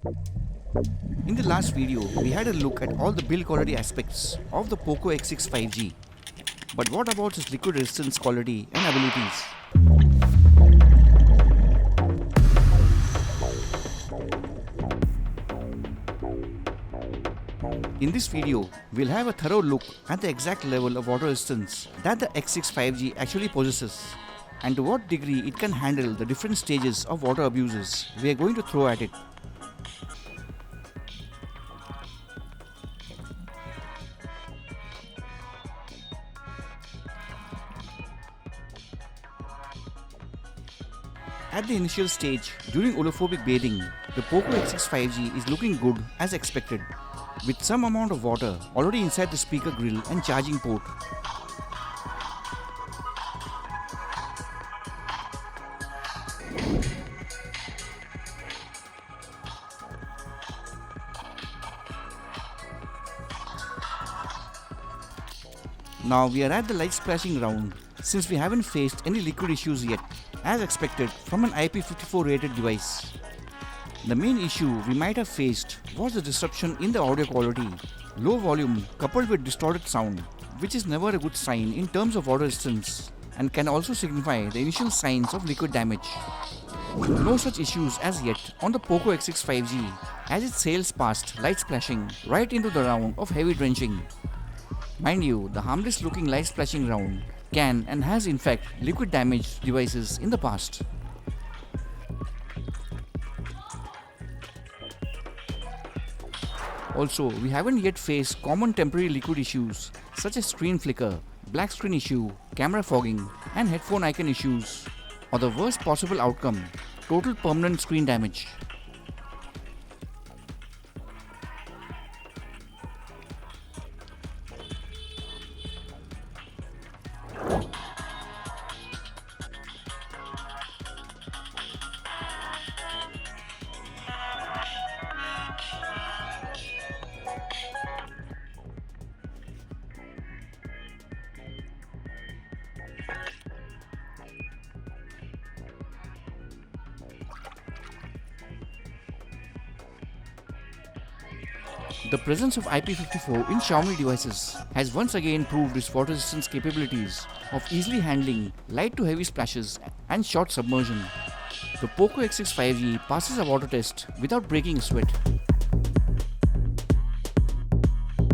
In the last video, we had a look at all the build quality aspects of the POCO X6 5G. But what about its liquid resistance quality and abilities? In this video, we'll have a thorough look at the exact level of water resistance that the X6 5G actually possesses, and to what degree it can handle the different stages of water abuses we are going to throw at it. At the initial stage, during olophobic bathing, the POCO X6 5G is looking good as expected, with some amount of water already inside the speaker grill and charging port. Now we are at the light splashing round, since we haven't faced any liquid issues yet, as expected from an IP54 rated device. The main issue we might have faced was the disruption in the audio quality, low volume coupled with distorted sound, which is never a good sign in terms of water resistance and can also signify the initial signs of liquid damage. No such issues as yet on the POCO X6 5G, as it sails past light splashing right into the round of heavy drenching. Mind you, the harmless looking light splashing round can and has in fact liquid damaged devices in the past. Also, we haven't yet faced common temporary liquid issues such as screen flicker, black screen issue, camera fogging, and headphone icon issues, or the worst possible outcome, total permanent screen damage. The presence of IP54 in Xiaomi devices has once again proved its water resistance capabilities of easily handling light to heavy splashes and short submersion. The POCO X6 5G passes a water test without breaking a sweat.